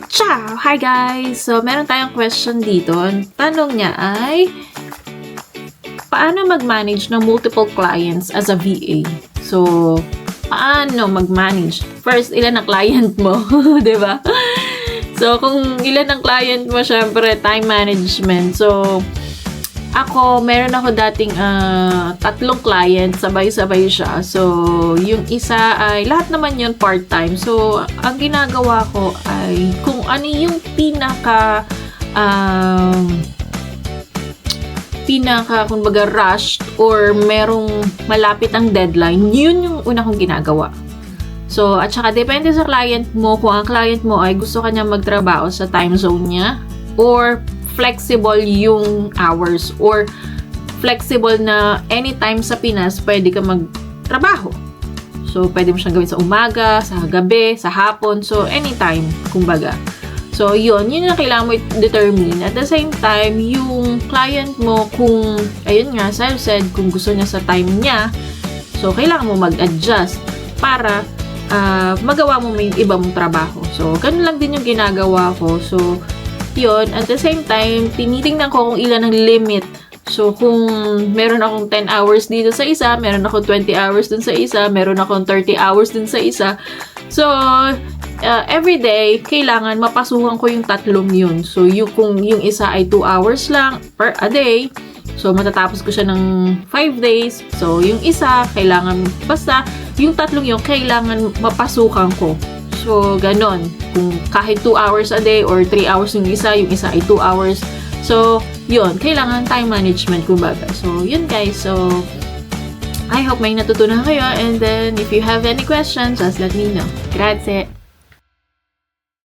Ciao! Hi guys! So, meron tayong question dito. Tanong niya ay, paano mag-manage ng multiple clients as a VA? So, paano mag-manage? First, ilan ang client mo? Diba? So, kung ilan ang client mo, syempre, time management. So, ako, meron ako dating 3 client, sabay-sabay siya. So, yung isa ay, lahat naman yun part-time. So, ang ginagawa ko ay, kung ano yung kumbaga, rushed or merong malapit ang deadline, yun yung una kong ginagawa. So, at saka, depende sa client mo, kung ang client mo ay gusto kanya magtrabaho sa time zone niya, or flexible yung hours, or flexible na anytime sa Pinas pwede ka magtrabaho. So, pwede mo siyang gawin sa umaga, sa gabi, sa hapon. So, anytime, kumbaga. So, yun yung kailangan mo i-determine. At the same time, yung client mo, kung, ayun nga, as I said, kung gusto niya sa time niya, so, kailangan mo mag-adjust para magawa mo may iba mong trabaho. So, ganun lang din yung ginagawa ko. So, yun, at the same time, tinitingnan ko kung ilan ang limit. So, kung meron akong 10 hours dito sa isa, meron akong 20 hours dun sa isa, meron akong 30 hours dun sa isa. So, every day, kailangan mapasukan ko yung 3 yun. So, kung yung isa ay 2 hours lang per a day, so, matatapos ko siya ng 5 days. So, yung isa, kailangan, basta, yung 3 yun, kailangan mapasukan ko. So, ganon. Kung kahit 2 hours a day or 3 hours yung isa ay 2 hours. So, yun. Kailangan time management, kumbaga. So, yun guys. So, I hope may natutunan kayo. And then, if you have any questions, just let me know. Grazie!